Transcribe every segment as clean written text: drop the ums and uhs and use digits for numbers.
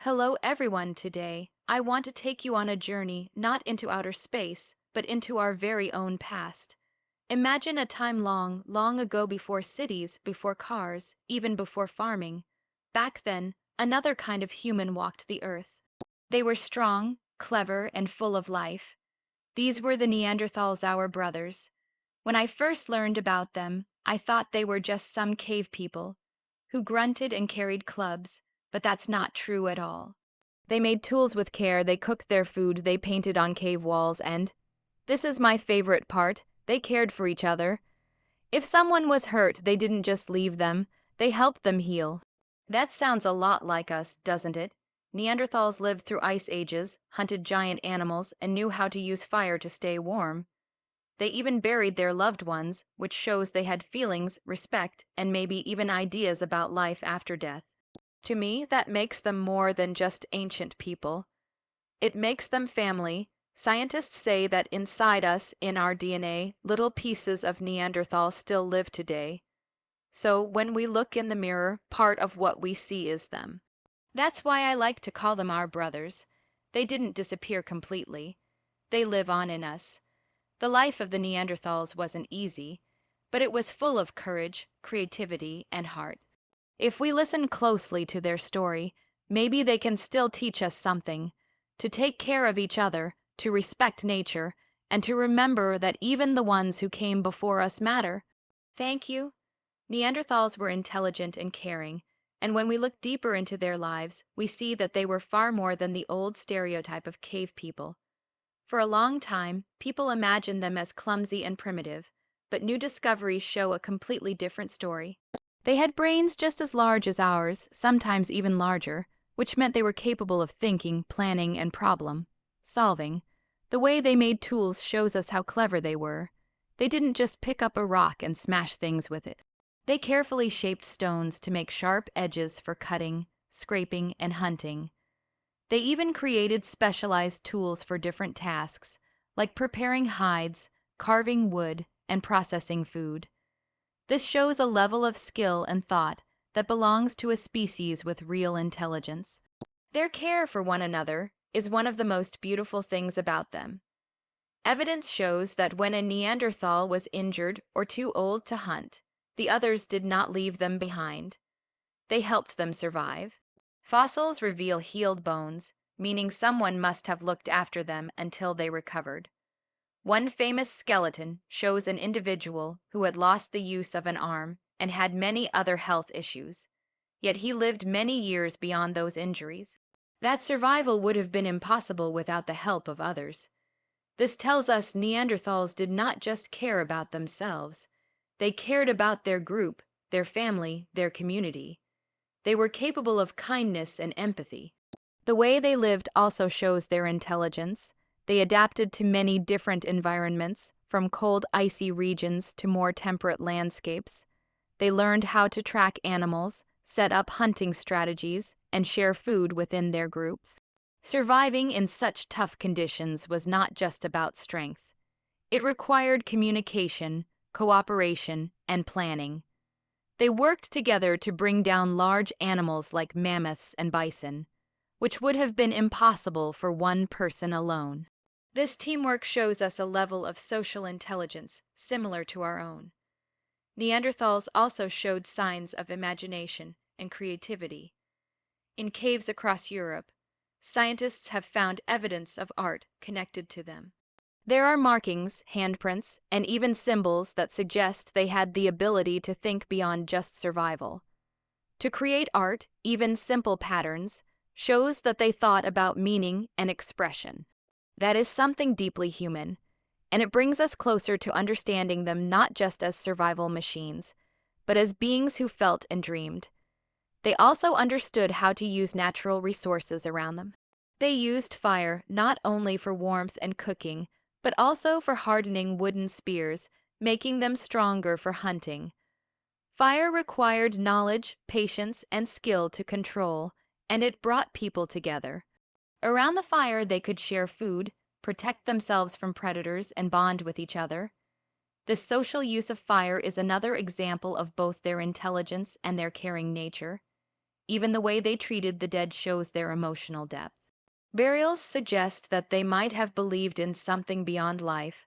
Hello, everyone. Today, I want to take you on a journey not into outer space, but into our very own past. Imagine a time long, long ago before cities, before cars, even before farming. Back then, another kind of human walked the earth. They were strong, clever, and full of life. These were the Neanderthals, our brothers. When I first learned about them, I thought they were just some cave people who grunted and carried clubs, but that's not true at all. They made tools with care, they cooked their food, they painted on cave walls, and this is my favorite part, they cared for each other. If someone was hurt, they didn't just leave them, they helped them heal. That sounds a lot like us, doesn't it? Neanderthals lived through ice ages, hunted giant animals, and knew how to use fire to stay warm. They even buried their loved ones, which shows they had feelings, respect, and maybe even ideas about life after death. To me, that makes them more than just ancient people. It makes them family. Scientists say that inside us, in our DNA, little pieces of Neanderthal still live today. So when we look in the mirror, part of what we see is them. That's why I like to call them our brothers. They didn't disappear completely. They live on in us. The life of the Neanderthals wasn't easy, but it was full of courage, creativity, and heart. If we listen closely to their story, maybe they can still teach us something, to take care of each other, to respect nature, and to remember that even the ones who came before us matter. Thank you. Neanderthals were intelligent and caring, and when we look deeper into their lives, we see that they were far more than the old stereotype of cave people. For a long time, people imagined them as clumsy and primitive, but new discoveries show a completely different story. They had brains just as large as ours, sometimes even larger, which meant they were capable of thinking, planning, and problem solving. The way they made tools shows us how clever they were. They didn't just pick up a rock and smash things with it. They carefully shaped stones to make sharp edges for cutting, scraping, and hunting. They even created specialized tools for different tasks, like preparing hides, carving wood, and processing food. This shows a level of skill and thought that belongs to a species with real intelligence. Their care for one another is one of the most beautiful things about them. Evidence shows that when a Neanderthal was injured or too old to hunt, the others did not leave them behind. They helped them survive. Fossils reveal healed bones, meaning someone must have looked after them until they recovered. One famous skeleton shows an individual who had lost the use of an arm and had many other health issues, yet he lived many years beyond those injuries. That survival would have been impossible without the help of others. This tells us Neanderthals did not just care about themselves. They cared about their group, their family, their community. They were capable of kindness and empathy. The way they lived also shows their intelligence. They adapted to many different environments, from cold, icy regions to more temperate landscapes. They learned how to track animals, set up hunting strategies, and share food within their groups. Surviving in such tough conditions was not just about strength. It required communication, cooperation, and planning. They worked together to bring down large animals like mammoths and bison, which would have been impossible for one person alone. This teamwork shows us a level of social intelligence similar to our own. Neanderthals also showed signs of imagination and creativity. In caves across Europe, scientists have found evidence of art connected to them. There are markings, handprints, and even symbols that suggest they had the ability to think beyond just survival. To create art, even simple patterns, shows that they thought about meaning and expression. That is something deeply human, and it brings us closer to understanding them not just as survival machines, but as beings who felt and dreamed. They also understood how to use natural resources around them. They used fire not only for warmth and cooking, but also for hardening wooden spears, making them stronger for hunting. Fire required knowledge, patience, and skill to control, and it brought people together. Around the fire, they could share food, protect themselves from predators, and bond with each other. The social use of fire is another example of both their intelligence and their caring nature. Even the way they treated the dead shows their emotional depth. Burials suggest that they might have believed in something beyond life,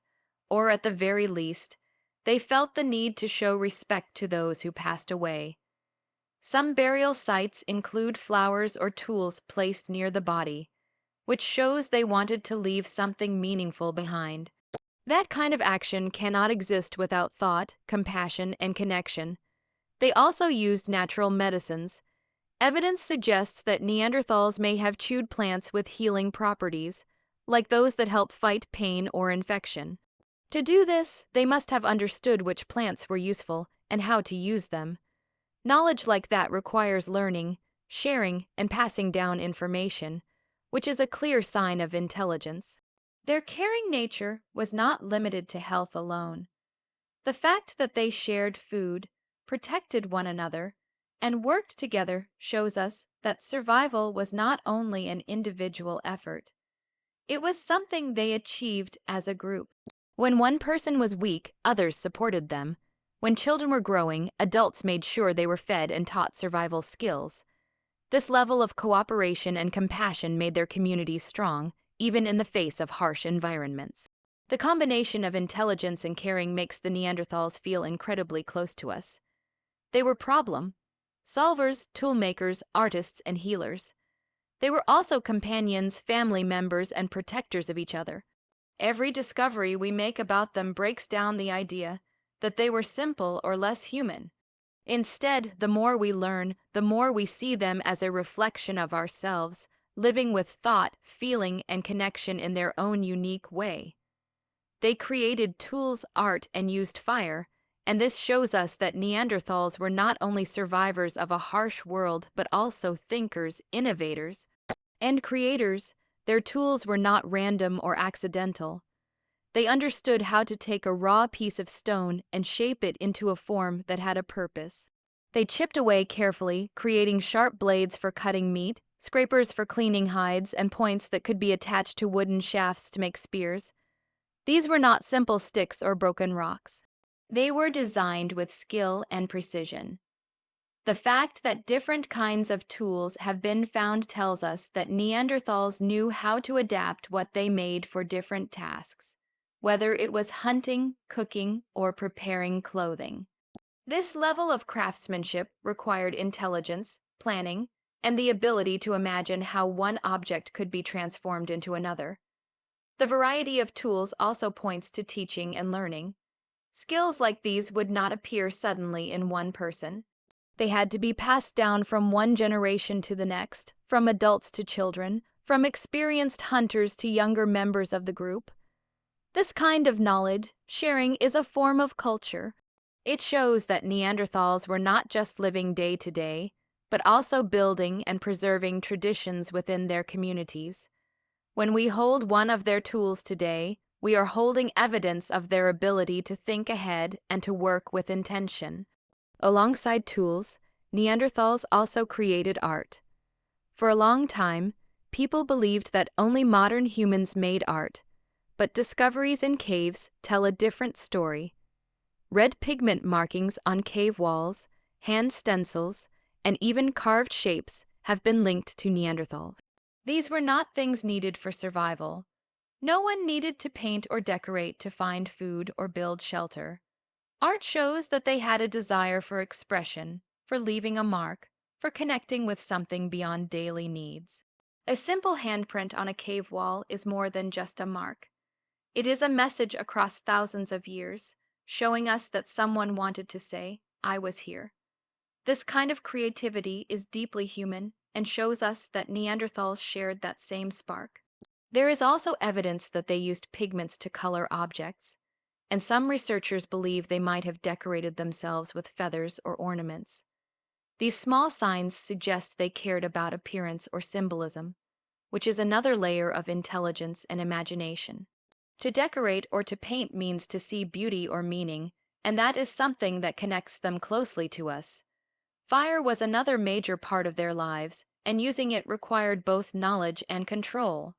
or at the very least, they felt the need to show respect to those who passed away. Some burial sites include flowers or tools placed near the body, which shows they wanted to leave something meaningful behind. That kind of action cannot exist without thought, compassion, and connection. They also used natural medicines. Evidence suggests that Neanderthals may have chewed plants with healing properties, like those that help fight pain or infection. To do this, they must have understood which plants were useful and how to use them. Knowledge like that requires learning, sharing, and passing down information, which is a clear sign of intelligence. Their caring nature was not limited to health alone. The fact that they shared food, protected one another, and worked together shows us that survival was not only an individual effort. It was something they achieved as a group. When one person was weak, others supported them. When children were growing, adults made sure they were fed and taught survival skills. This level of cooperation and compassion made their communities strong, even in the face of harsh environments. The combination of intelligence and caring makes the Neanderthals feel incredibly close to us. They were problem solvers, tool makers, artists, and healers. They were also companions, family members, and protectors of each other. Every discovery we make about them breaks down the idea that they were simple or less human. Instead, the more we learn, the more we see them as a reflection of ourselves, living with thought, feeling, and connection in their own unique way. They created tools, art, and used fire, and this shows us that Neanderthals were not only survivors of a harsh world, but also thinkers, innovators, and creators. Their tools were not random or accidental. They understood how to take a raw piece of stone and shape it into a form that had a purpose. They chipped away carefully, creating sharp blades for cutting meat, scrapers for cleaning hides, and points that could be attached to wooden shafts to make spears. These were not simple sticks or broken rocks. They were designed with skill and precision. The fact that different kinds of tools have been found tells us that Neanderthals knew how to adapt what they made for different tasks, whether it was hunting, cooking, or preparing clothing. This level of craftsmanship required intelligence, planning, and the ability to imagine how one object could be transformed into another. The variety of tools also points to teaching and learning. Skills like these would not appear suddenly in one person. They had to be passed down from one generation to the next, from adults to children, from experienced hunters to younger members of the group. This kind of knowledge sharing is a form of culture. It shows that Neanderthals were not just living day to day, but also building and preserving traditions within their communities. When we hold one of their tools today, we are holding evidence of their ability to think ahead and to work with intention. Alongside tools, Neanderthals also created art. For a long time, people believed that only modern humans made art, but discoveries in caves tell a different story. Red pigment markings on cave walls, hand stencils, and even carved shapes have been linked to Neanderthal. These were not things needed for survival. No one needed to paint or decorate to find food or build shelter. Art shows that they had a desire for expression, for leaving a mark, for connecting with something beyond daily needs. A simple handprint on a cave wall is more than just a mark. It is a message across thousands of years, showing us that someone wanted to say, "I was here." This kind of creativity is deeply human and shows us that Neanderthals shared that same spark. There is also evidence that they used pigments to color objects, and some researchers believe they might have decorated themselves with feathers or ornaments. These small signs suggest they cared about appearance or symbolism, which is another layer of intelligence and imagination. To decorate or to paint means to see beauty or meaning, and that is something that connects them closely to us. Fire was another major part of their lives, and using it required both knowledge and control.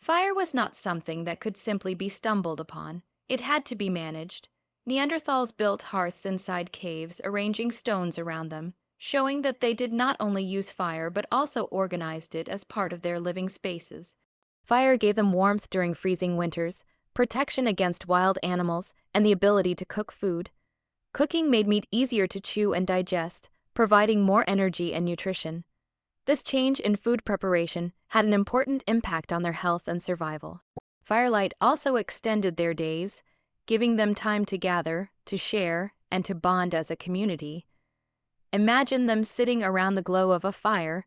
Fire was not something that could simply be stumbled upon. It had to be managed. Neanderthals built hearths inside caves, arranging stones around them, showing that they did not only use fire but also organized it as part of their living spaces. Fire gave them warmth during freezing winters, protection against wild animals, and the ability to cook food. Cooking made meat easier to chew and digest, providing more energy and nutrition. This change in food preparation had an important impact on their health and survival. Firelight also extended their days, giving them time to gather, to share, and to bond as a community. Imagine them sitting around the glow of a fire,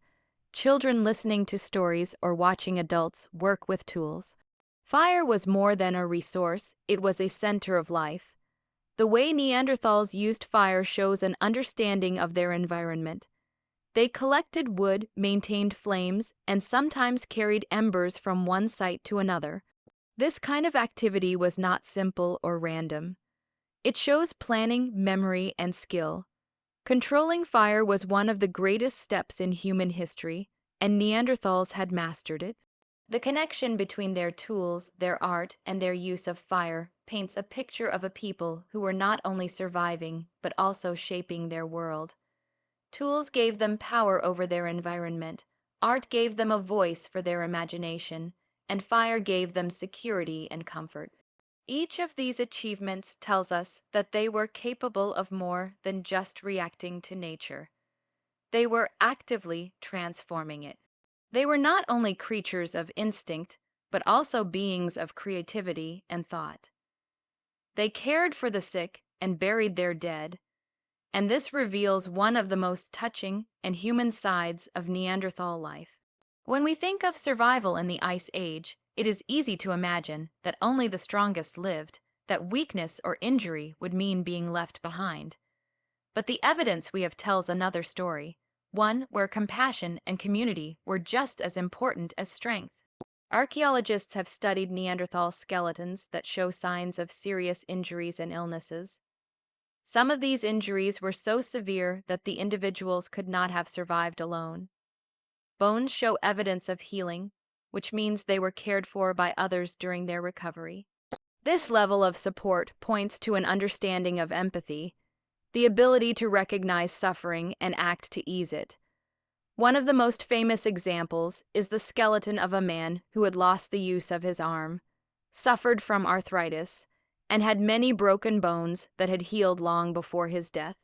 children listening to stories or watching adults work with tools. Fire was more than a resource, it was a center of life. The way Neanderthals used fire shows an understanding of their environment. They collected wood, maintained flames, and sometimes carried embers from one site to another. This kind of activity was not simple or random. It shows planning, memory, and skill. Controlling fire was one of the greatest steps in human history, and Neanderthals had mastered it. The connection between their tools, their art, and their use of fire paints a picture of a people who were not only surviving, but also shaping their world. Tools gave them power over their environment, art gave them a voice for their imagination, and fire gave them security and comfort. Each of these achievements tells us that they were capable of more than just reacting to nature. They were actively transforming it. They were not only creatures of instinct, but also beings of creativity and thought. They cared for the sick and buried their dead, and this reveals one of the most touching and human sides of Neanderthal life. When we think of survival in the Ice Age, it is easy to imagine that only the strongest lived, that weakness or injury would mean being left behind. But the evidence we have tells another story, one where compassion and community were just as important as strength. Archaeologists have studied Neanderthal skeletons that show signs of serious injuries and illnesses. Some of these injuries were so severe that the individuals could not have survived alone. Bones show evidence of healing, which means they were cared for by others during their recovery. This level of support points to an understanding of empathy, the ability to recognize suffering and act to ease it. One of the most famous examples is the skeleton of a man who had lost the use of his arm, suffered from arthritis, and had many broken bones that had healed long before his death.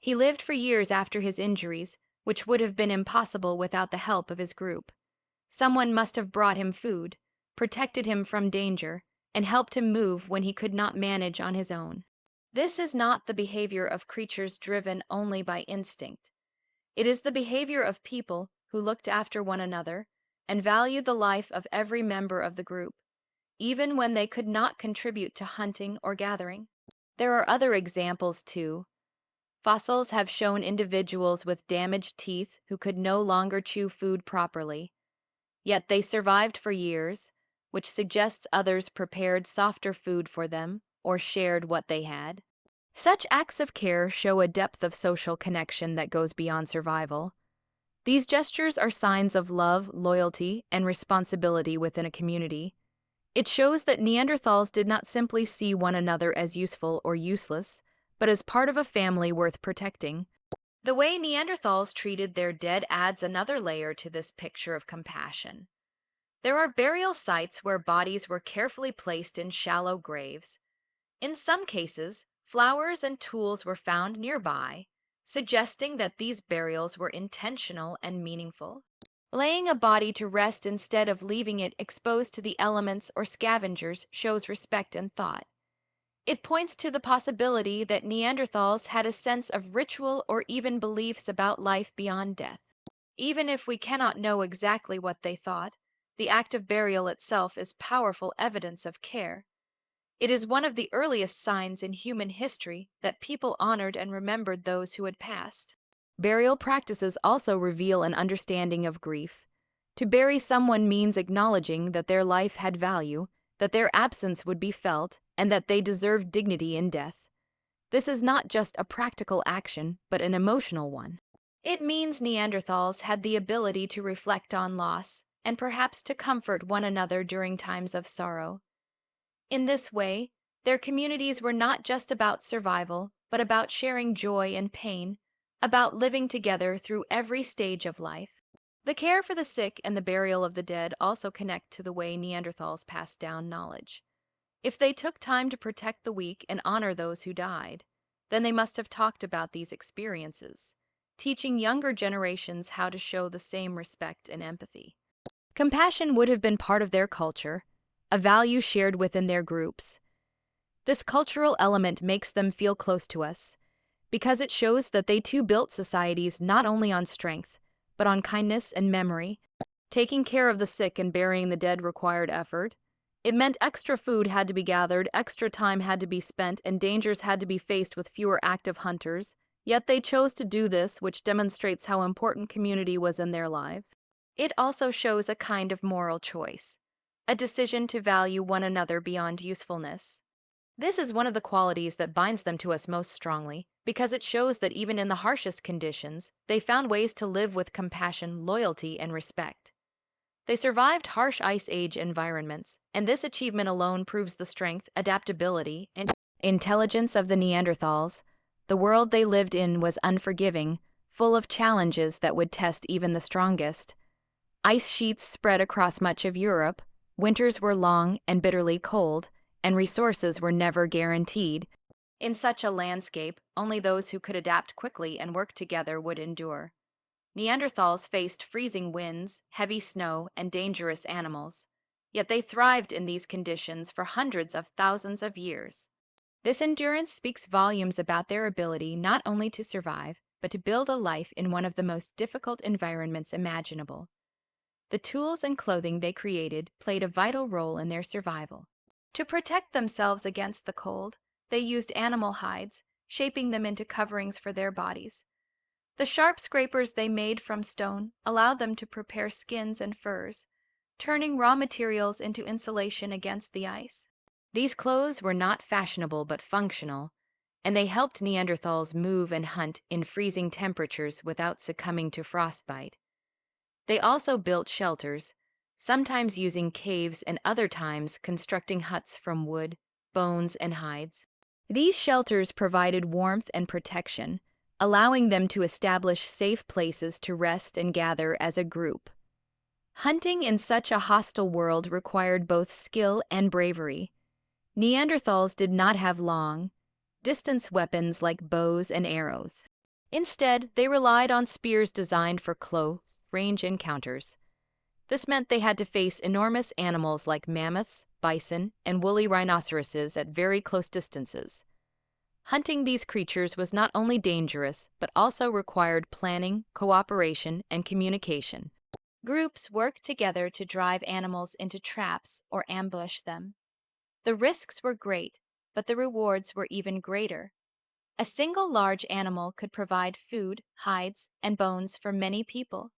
He lived for years after his injuries, which would have been impossible without the help of his group. Someone must have brought him food, protected him from danger, and helped him move when he could not manage on his own. This is not the behavior of creatures driven only by instinct. It is the behavior of people who looked after one another and valued the life of every member of the group, even when they could not contribute to hunting or gathering. There are other examples too. Fossils have shown individuals with damaged teeth who could no longer chew food properly, yet they survived for years, which suggests others prepared softer food for them or shared what they had. Such acts of care show a depth of social connection that goes beyond survival. These gestures are signs of love, loyalty, and responsibility within a community. It shows that Neanderthals did not simply see one another as useful or useless, but as part of a family worth protecting. The way Neanderthals treated their dead adds another layer to this picture of compassion. There are burial sites where bodies were carefully placed in shallow graves. In some cases, flowers and tools were found nearby, suggesting that these burials were intentional and meaningful. Laying a body to rest instead of leaving it exposed to the elements or scavengers shows respect and thought. It points to the possibility that Neanderthals had a sense of ritual or even beliefs about life beyond death. Even if we cannot know exactly what they thought, the act of burial itself is powerful evidence of care. It is one of the earliest signs in human history that people honored and remembered those who had passed. Burial practices also reveal an understanding of grief. To bury someone means acknowledging that their life had value, that their absence would be felt, and that they deserved dignity in death. This is not just a practical action, but an emotional one. It means Neanderthals had the ability to reflect on loss, and perhaps to comfort one another during times of sorrow. In this way, their communities were not just about survival, but about sharing joy and pain, about living together through every stage of life. The care for the sick and the burial of the dead also connect to the way Neanderthals passed down knowledge. If they took time to protect the weak and honor those who died, then they must have talked about these experiences, teaching younger generations how to show the same respect and empathy. Compassion would have been part of their culture, a value shared within their groups. This cultural element makes them feel close to us, because it shows that they too built societies not only on strength, but on kindness and memory. Taking care of the sick and burying the dead required effort. It meant extra food had to be gathered, extra time had to be spent, and dangers had to be faced with fewer active hunters. Yet they chose to do this, which demonstrates how important community was in their lives. It also shows a kind of moral choice, a decision to value one another beyond usefulness. This is one of the qualities that binds them to us most strongly, because it shows that even in the harshest conditions, they found ways to live with compassion, loyalty, and respect. They survived harsh ice age environments, and this achievement alone proves the strength, adaptability, and intelligence of the Neanderthals. The world they lived in was unforgiving, full of challenges that would test even the strongest. Ice sheets spread across much of Europe, winters were long and bitterly cold, and resources were never guaranteed. In such a landscape, only those who could adapt quickly and work together would endure. Neanderthals faced freezing winds, heavy snow, and dangerous animals, yet they thrived in these conditions for hundreds of thousands of years. This endurance speaks volumes about their ability not only to survive, but to build a life in one of the most difficult environments imaginable. The tools and clothing they created played a vital role in their survival. To protect themselves against the cold, they used animal hides, shaping them into coverings for their bodies. The sharp scrapers they made from stone allowed them to prepare skins and furs, turning raw materials into insulation against the ice. These clothes were not fashionable but functional, and they helped Neanderthals move and hunt in freezing temperatures without succumbing to frostbite. They also built shelters, sometimes using caves and other times constructing huts from wood, bones, and hides. These shelters provided warmth and protection, allowing them to establish safe places to rest and gather as a group. Hunting in such a hostile world required both skill and bravery. Neanderthals did not have long, distance weapons like bows and arrows. Instead, they relied on spears designed for close-range encounters. This meant they had to face enormous animals like mammoths, bison, and woolly rhinoceroses at very close distances. Hunting these creatures was not only dangerous, but also required planning, cooperation, and communication. Groups worked together to drive animals into traps or ambush them. The risks were great, but the rewards were even greater. A single large animal could provide food, hides, and bones for many people.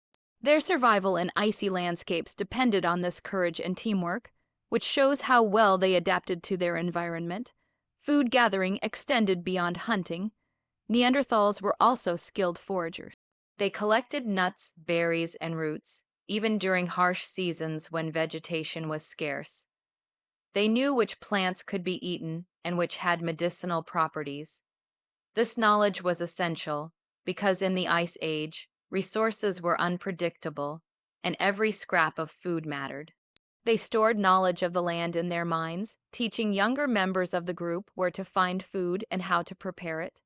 Their survival in icy landscapes depended on this courage and teamwork, which shows how well they adapted to their environment. Food gathering extended beyond hunting. Neanderthals were also skilled foragers. They collected nuts, berries, and roots, even during harsh seasons when vegetation was scarce. They knew which plants could be eaten and which had medicinal properties. This knowledge was essential because in the Ice Age, resources were unpredictable, and every scrap of food mattered. They stored knowledge of the land in their minds, teaching younger members of the group where to find food and how to prepare it.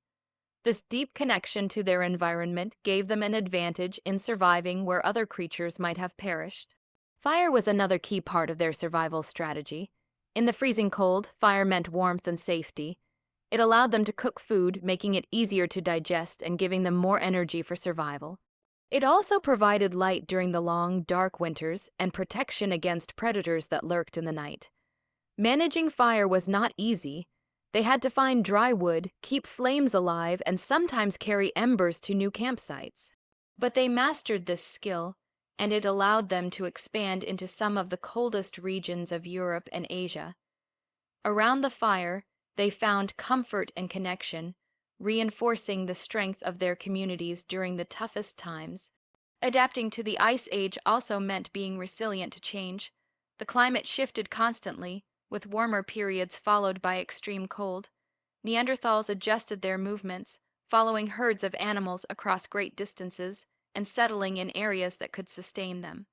This deep connection to their environment gave them an advantage in surviving where other creatures might have perished. Fire was another key part of their survival strategy. In the freezing cold, fire meant warmth and safety. It allowed them to cook food, making it easier to digest and giving them more energy for survival. It also provided light during the long, dark winters and protection against predators that lurked in the night. Managing fire was not easy. They had to find dry wood, keep flames alive, and sometimes carry embers to new campsites. But they mastered this skill, and it allowed them to expand into some of the coldest regions of Europe and Asia. Around the fire, they found comfort and connection, reinforcing the strength of their communities during the toughest times. Adapting to the Ice Age also meant being resilient to change. The climate shifted constantly, with warmer periods followed by extreme cold. Neanderthals adjusted their movements, following herds of animals across great distances and settling in areas that could sustain them.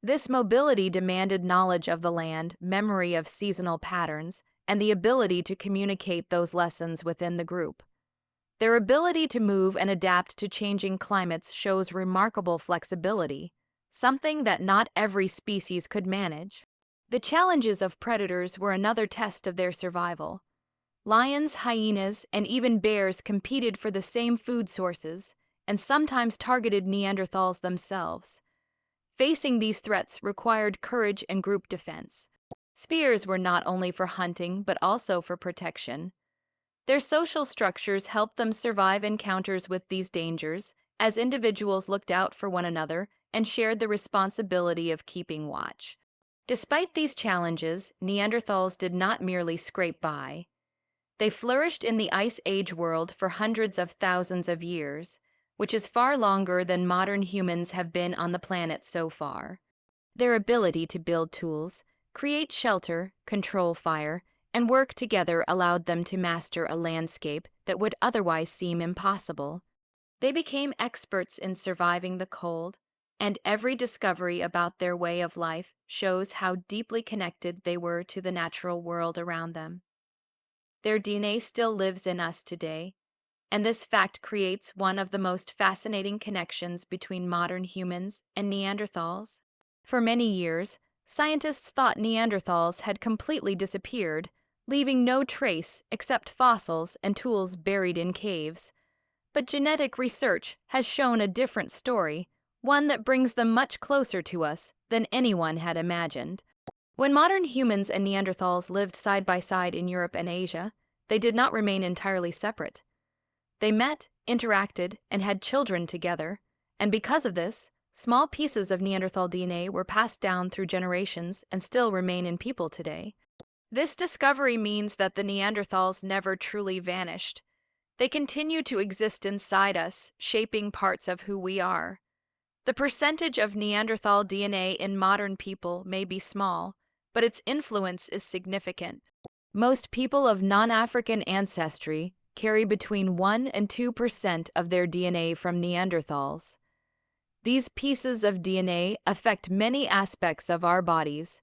This mobility demanded knowledge of the land, memory of seasonal patterns, and the ability to communicate those lessons within the group. Their ability to move and adapt to changing climates shows remarkable flexibility, something that not every species could manage. The challenges of predators were another test of their survival. Lions, hyenas, and even bears competed for the same food sources and sometimes targeted Neanderthals themselves. Facing these threats required courage and group defense. Spears were not only for hunting but also for protection. Their social structures helped them survive encounters with these dangers, as individuals looked out for one another and shared the responsibility of keeping watch. Despite these challenges, Neanderthals did not merely scrape by. They flourished in the Ice Age world for hundreds of thousands of years, which is far longer than modern humans have been on the planet so far. Their ability to build tools, create shelter, control fire, and work together allowed them to master a landscape that would otherwise seem impossible. They became experts in surviving the cold, and every discovery about their way of life shows how deeply connected they were to the natural world around them. Their DNA still lives in us today, and this fact creates one of the most fascinating connections between modern humans and Neanderthals. For many years, scientists thought Neanderthals had completely disappeared, leaving no trace except fossils and tools buried in caves. But genetic research has shown a different story, one that brings them much closer to us than anyone had imagined. When modern humans and Neanderthals lived side by side in Europe and Asia, they did not remain entirely separate. They met, interacted, and had children together, and because of this, small pieces of Neanderthal DNA were passed down through generations and still remain in people today. This discovery means that the Neanderthals never truly vanished. They continue to exist inside us, shaping parts of who we are. The percentage of Neanderthal DNA in modern people may be small, but its influence is significant. Most people of non-African ancestry carry between 1 and 2% of their DNA from Neanderthals. These pieces of DNA affect many aspects of our bodies,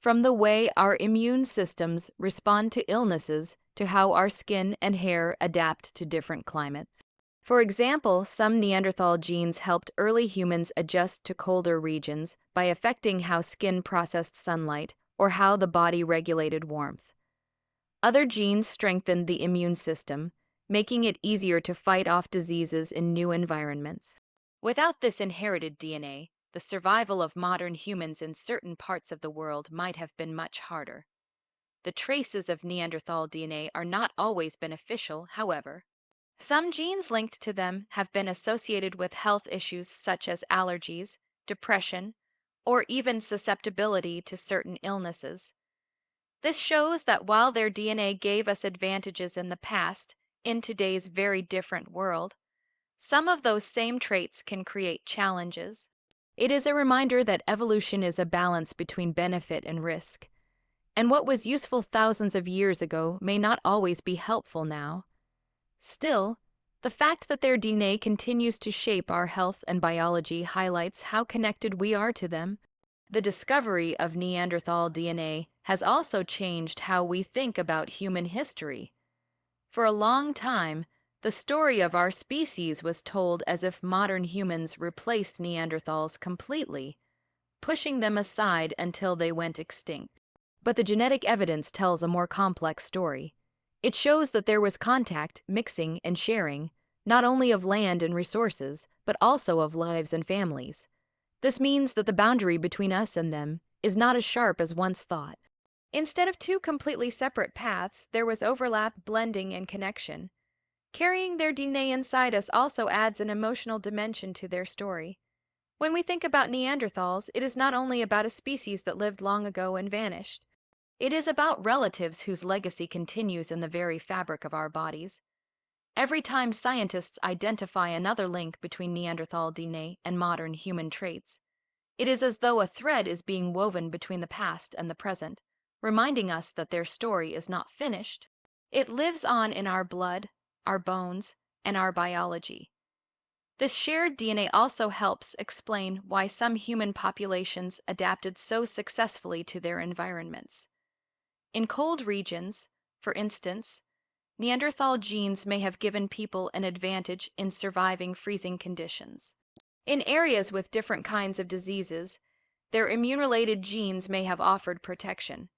from the way our immune systems respond to illnesses to how our skin and hair adapt to different climates. For example, some Neanderthal genes helped early humans adjust to colder regions by affecting how skin processed sunlight or how the body regulated warmth. Other genes strengthened the immune system, making it easier to fight off diseases in new environments. Without this inherited DNA, the survival of modern humans in certain parts of the world might have been much harder. The traces of Neanderthal DNA are not always beneficial, however. Some genes linked to them have been associated with health issues such as allergies, depression, or even susceptibility to certain illnesses. This shows that while their DNA gave us advantages in the past, in today's very different world, some of those same traits can create challenges. It is a reminder that evolution is a balance between benefit and risk, and what was useful thousands of years ago may not always be helpful now. Still, the fact that their DNA continues to shape our health and biology highlights how connected we are to them. The discovery of Neanderthal DNA has also changed how we think about human history. For a long time, the story of our species was told as if modern humans replaced Neanderthals completely, pushing them aside until they went extinct. But the genetic evidence tells a more complex story. It shows that there was contact, mixing, and sharing, not only of land and resources, but also of lives and families. This means that the boundary between us and them is not as sharp as once thought. Instead of two completely separate paths, there was overlap, blending, and connection. Carrying their DNA inside us also adds an emotional dimension to their story. When we think about Neanderthals, it is not only about a species that lived long ago and vanished. It is about relatives whose legacy continues in the very fabric of our bodies. Every time scientists identify another link between Neanderthal DNA and modern human traits, it is as though a thread is being woven between the past and the present, reminding us that their story is not finished. It lives on in our blood, our bones, and our biology. This shared DNA also helps explain why some human populations adapted so successfully to their environments. In cold regions, for instance, Neanderthal genes may have given people an advantage in surviving freezing conditions. In areas with different kinds of diseases, their immune-related genes may have offered protection.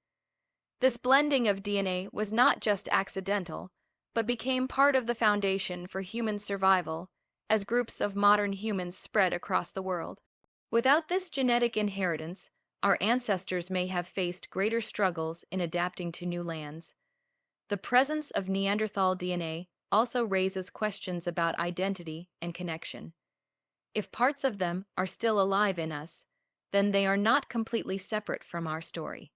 This blending of DNA was not just accidental, but became part of the foundation for human survival as groups of modern humans spread across the world. Without this genetic inheritance, our ancestors may have faced greater struggles in adapting to new lands. The presence of Neanderthal DNA also raises questions about identity and connection. If parts of them are still alive in us, then they are not completely separate from our story.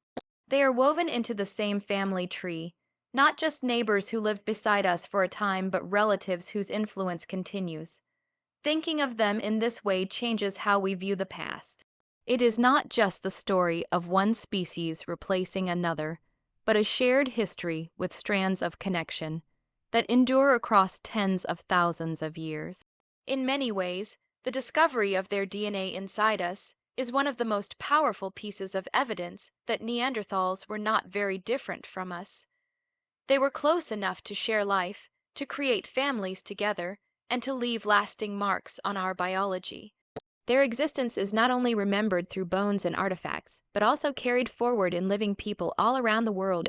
They are woven into the same family tree, not just neighbors who lived beside us for a time, but relatives whose influence continues. Thinking of them in this way changes how we view the past. It is not just the story of one species replacing another, but a shared history with strands of connection that endure across tens of thousands of years. In many ways, the discovery of their DNA inside us is one of the most powerful pieces of evidence that Neanderthals were not very different from us. They were close enough to share life, to create families together, and to leave lasting marks on our biology. Their existence is not only remembered through bones and artifacts, but also carried forward in living people all around the world.